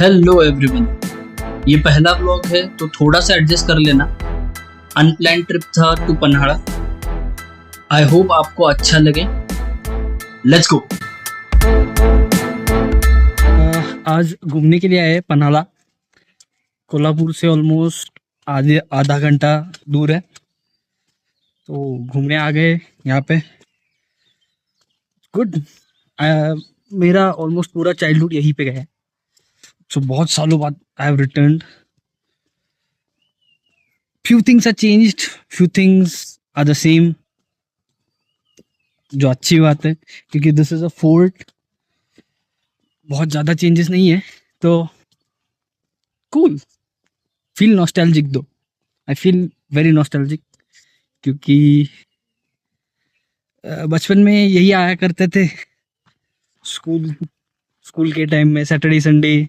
Hello everyone, ये पहला vlog है तो थोड़ा सा एडजस्ट कर लेना। अनप्लान ट्रिप था टू पन्हाड़ा। आई होप आपको अच्छा लगे। Let's go. आज घूमने के लिए आए पन्हाड़ा। कोल्हापुर से ऑलमोस्ट आधा घंटा दूर है, तो घूमने आ गए यहाँ पे। गुड। मेरा ऑलमोस्ट पूरा चाइल्डहुड यहीं पे गया है, सो बहुत सालों बाद I have returned. Few things are changed, few things are the same, जो अच्छी बात है क्योंकि दिस इज अ फोर्ट। बहुत ज़्यादा चेंजेस नहीं है तो कूल। फील नॉस्टैल्जिक दो। आई फील वेरी नॉस्टैल्जिक क्योंकि बचपन में यही आया करते थे। स्कूल के टाइम में Saturday Sunday,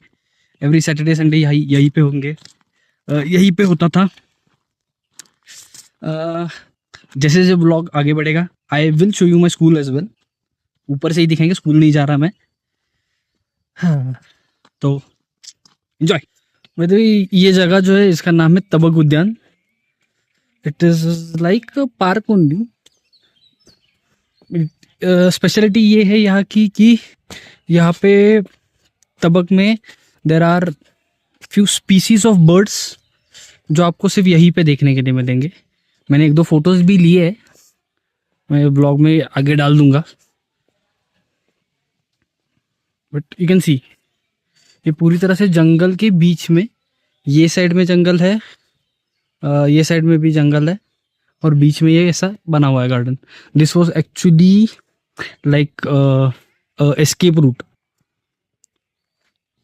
every Saturday Sunday यहीं पे होंगे, यहीं पे होता था। जैसे जैसे ब्लॉग आगे बढ़ेगा I will show you my school as well. ऊपर से ही दिखाएंगे, स्कूल नहीं जा रहा मैं। हाँ, तो एंजॉय। मतलब ये जगह जो है इसका नाम है Tabak Udyan. It is like park only. Speciality ये है यहाँ की कि यहाँ पे तबक में there are few species of birds जो आपको सिर्फ यहीं पे देखने के लिए मिलेंगे। मैंने एक दो फोटोज भी लिए हैं, मैं ब्लॉग में आगे डाल दूंगा। बट यू कैन सी ये पूरी तरह से जंगल के बीच में। ये साइड में जंगल है, ये साइड में भी जंगल है, और बीच में ये ऐसा बना हुआ है garden. This was actually like escape route.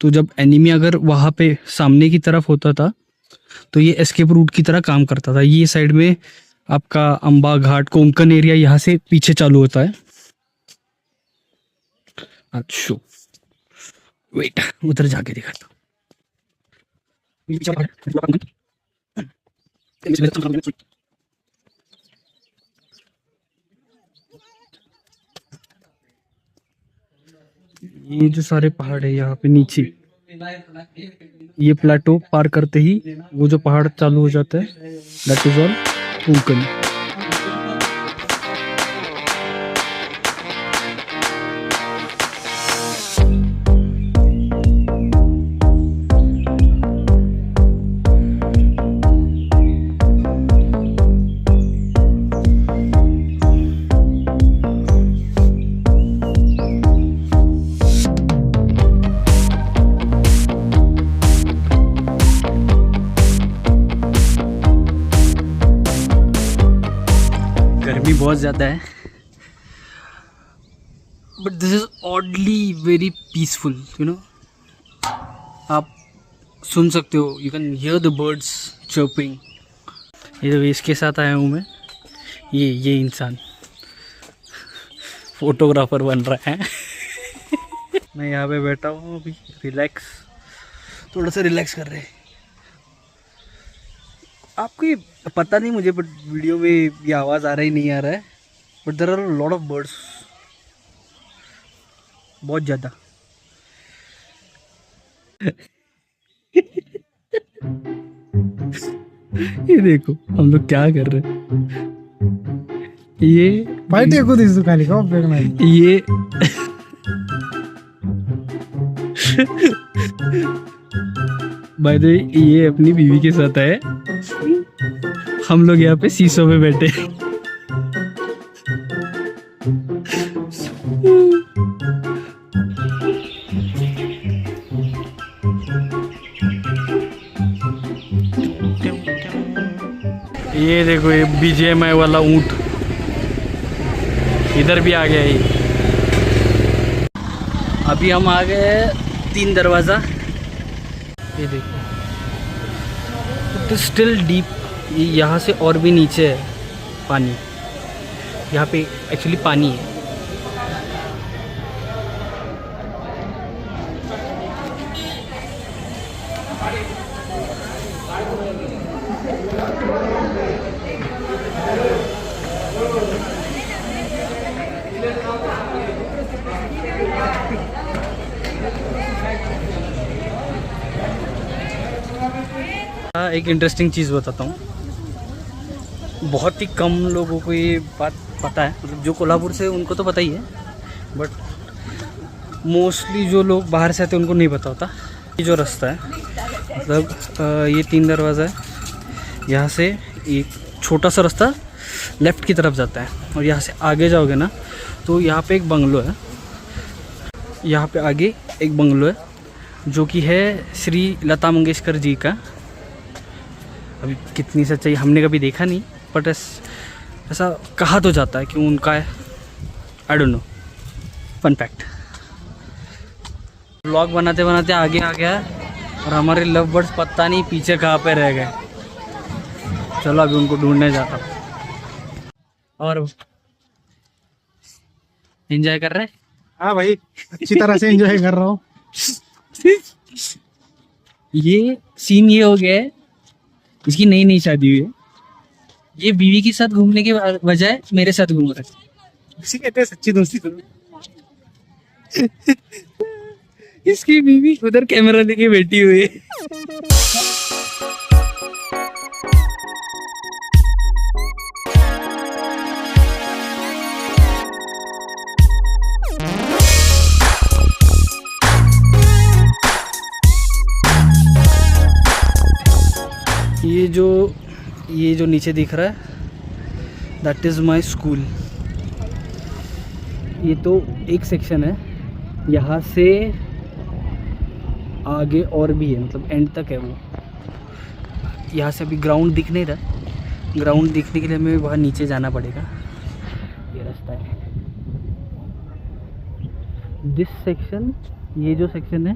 तो जब एनिमी अगर वहाँ पे सामने की तरफ होता था तो ये एस्केप रूट की तरह काम करता था। ये साइड में आपका अंबा घाट कोंकण एरिया यहाँ से पीछे चालू होता है। अच्छा वेट, उधर जाके दिखाता हूँ। ये जो सारे पहाड़ है यहाँ पे नीचे, ये प्लेटो पार करते ही वो जो पहाड़ चालू हो जाता है, दैट इज ऑल कोंकण। गर्मी बहुत ज़्यादा है, but this is oddly very peaceful, you know. आप सुन सकते हो, you can hear the birds chirping. ये तो इसके साथ आया हूँ मैं, ये इंसान फोटोग्राफर बन रहा है। मैं यहाँ पे बैठा हूँ अभी, रिलैक्स, थोड़ा सा रिलैक्स कर रहे हैं। आपको ये पता नहीं मुझे, बट वीडियो में ये आवाज़ आ रहा ही नहीं आ रहा है, but there are lot of birds, बहुत ज़्यादा। ये देखो हम लोग क्या कर रहे हैं। ये पार्टी को दिस दुकानी का उपयोग नहीं। ये बाय द वे ये अपनी बीवी के साथ है, हम लोग यहाँ पे शीशों में बैठे। ये देखो ये BGMI वाला ऊंट इधर भी आ गया ही। अभी हम आ गए 3 दरवाज़ा। ये देखो इट इज स्टिल डीप। यहाँ से और भी नीचे है पानी, यहाँ पे एक्चुअली पानी है। एक इंटरेस्टिंग चीज़ बताता हूँ, बहुत ही कम लोगों को ये बात पता है, मतलब जो कोल्हापुर से उनको तो पता ही है, बट मोस्टली जो लोग बाहर से आते हैं उनको नहीं पता होता। ये जो रास्ता है, मतलब ये 3 दरवाज़ा है, यहाँ से एक छोटा सा रास्ता लेफ़्ट की तरफ जाता है, और यहाँ से आगे जाओगे ना तो यहाँ पे एक बंगलो है, यहाँ पे आगे एक बंगलो है जो कि है श्री लता मंगेशकर जी का। अभी कितनी सच्चाई हमने कभी देखा नहीं, बट ऐसा कहा तो जाता है कि उनका है, I don't know, fun fact. Vlog बनाते बनाते आगे आ गया और हमारे लव बर्ड्स पता नहीं पीछे कहाँ पे रह गए। चलो अभी उनको ढूंढने जाता हूँ। और एंजॉय कर रहे हैं? हाँ भाई, अच्छी तरह से एंजॉय कर रहा हूँ। ये सीन ये हो गया है, इसकी नई नई शादी हुई है, ये बीवी के साथ घूमने के बजाय मेरे साथ घूम रहा है। इसी कहते हैं सच्ची दोस्ती। इसकी बीवी उधर कैमरा लेके बैठी हुई है। ये जो नीचे दिख रहा है, दैट इज़ माई स्कूल। ये तो एक सेक्शन है, यहाँ से आगे और भी है, मतलब एंड तक है वो। यहाँ से अभी ग्राउंड दिख नहीं रहा, ग्राउंड दिखने के लिए हमें वहाँ नीचे जाना पड़ेगा। ये रास्ता है, दिस सेक्शन, ये जो सेक्शन है,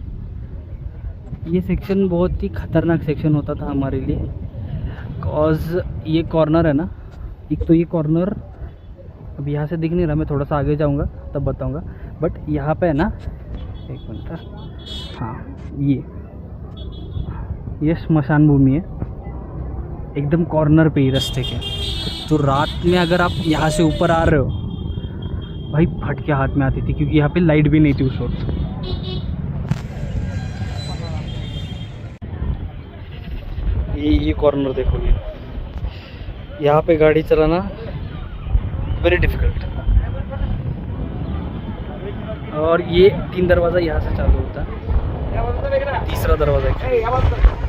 ये सेक्शन बहुत ही ख़तरनाक सेक्शन होता था हमारे लिए, बिकॉज ये कॉर्नर है ना, एक तो ये कॉर्नर अब यहाँ से दिख नहीं रहा, मैं थोड़ा सा आगे जाऊँगा तब बताऊँगा, बट यहाँ पे है ना, एक मिनट, हाँ, ये स्मशान भूमि है, एकदम कॉर्नर पे ही रास्ते के। तो रात में अगर आप यहाँ से ऊपर आ रहे हो, भाई फट के हाथ में आती थी, क्योंकि यहाँ पे लाइट भी नहीं थी उस वक्त। ये कॉर्नर देखोगे, यहाँ पे गाड़ी चलाना वेरी डिफ़िकल्ट। और ये 3 दरवाज़ा यहाँ से चालू होता है, तीसरा दरवाज़ा या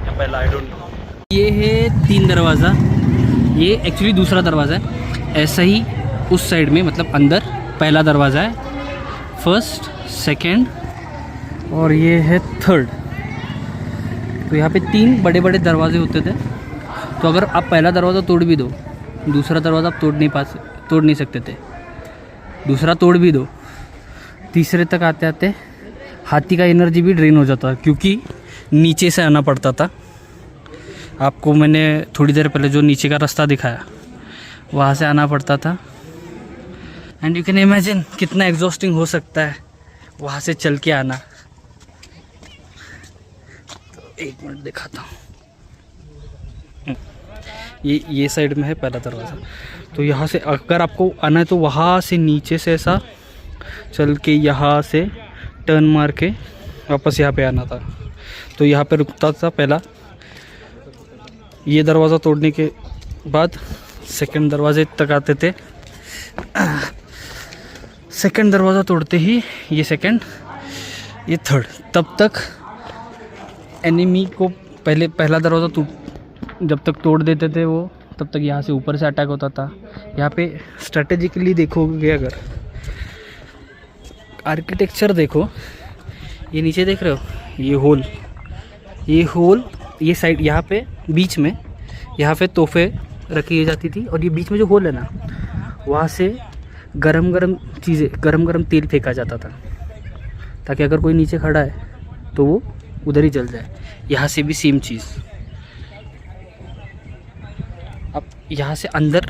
पहला, आई डोंट नो। ये है 3 दरवाज़ा, ये एक्चुअली दूसरा दरवाज़ा है। ऐसा ही उस साइड में, मतलब अंदर पहला दरवाज़ा है, फर्स्ट, सेकंड और ये है थर्ड। तो यहाँ पे 3 बड़े बड़े दरवाजे होते थे, तो अगर आप पहला दरवाज़ा तोड़ भी दो, दूसरा दरवाज़ा आप तोड़ नहीं सकते थे, दूसरा तोड़ भी दो, तीसरे तक आते आते हाथी का एनर्जी भी ड्रेन हो जाता, क्योंकि नीचे से आना पड़ता था। आपको मैंने थोड़ी देर पहले जो नीचे का रास्ता दिखाया, वहाँ से आना पड़ता था। एंड यू कैन इमेजिन कितना एग्जॉस्टिंग हो सकता है वहाँ से चल के आना। तो 1 मिनट दिखाता हूँ, ये साइड में है पहला दरवाज़ा। तो यहाँ से अगर आपको आना है तो वहाँ से नीचे से ऐसा चल के यहाँ से टर्न मार के वापस यहाँ पे आना था। तो यहाँ पे रुकता था पहला, ये दरवाज़ा तोड़ने के बाद सेकंड दरवाजे तक आते थे। सेकंड दरवाज़ा तोड़ते ही ये सेकंड, ये थर्ड, तब तक एनिमी को पहला दरवाज़ा जब तक तोड़ देते थे वो, तब तक यहाँ से ऊपर से अटैक होता था। यहाँ पे स्ट्रेटेजिकली देखोगे, अगर आर्किटेक्चर देखो, ये नीचे देख रहे हो, ये होल, ये साइड यहाँ पे बीच में, यहाँ पे तोहफे रखी जाती थी, और ये बीच में जो होल है ना, वहाँ से गरम गरम तेल फेंका जाता था, ताकि अगर कोई नीचे खड़ा है तो वो उधर ही जल जाए। यहाँ से भी सेम चीज़। अब यहाँ से अंदर,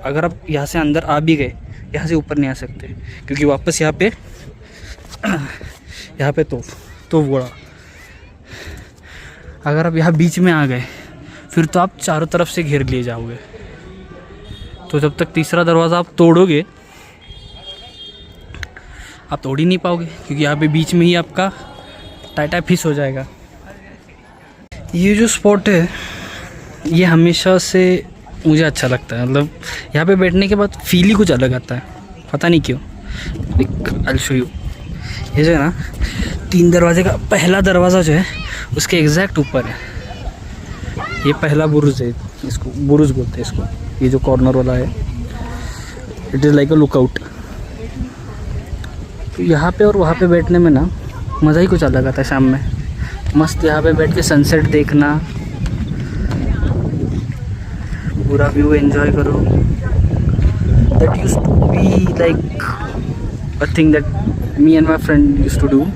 अगर आप यहाँ से अंदर आ भी गए, यहाँ से ऊपर नहीं आ सकते, क्योंकि वापस यहाँ पे तो बड़ा। अगर आप यहाँ बीच में आ गए, फिर तो आप चारों तरफ से घेर लिए जाओगे। तो जब तक तीसरा दरवाज़ा आप तोड़ोगे, आप तोड़ ही नहीं पाओगे, क्योंकि यहाँ पे बीच में ही आपका टाटा फिस हो जाएगा। ये जो स्पॉट है, ये हमेशा से मुझे अच्छा लगता है, मतलब यहाँ पे बैठने के बाद फील ही कुछ अलग आता है, पता नहीं क्यों। आई शो यू, ये जो है ना 3 दरवाजे का पहला दरवाज़ा जो है उसके एग्जैक्ट ऊपर है, ये पहला बुरुज है, इसको बुरुज बोलते हैं इसको, ये जो कॉर्नर वाला है, it is like a lookout. तो यहाँ पे और वहाँ पे बैठने में ना मज़ा ही कुछ अलग आता है। शाम में मस्त यहाँ पे बैठ के सनसेट देखना, पूरा व्यू एंजॉय करो। That used to be like a thing that me and my friend used to do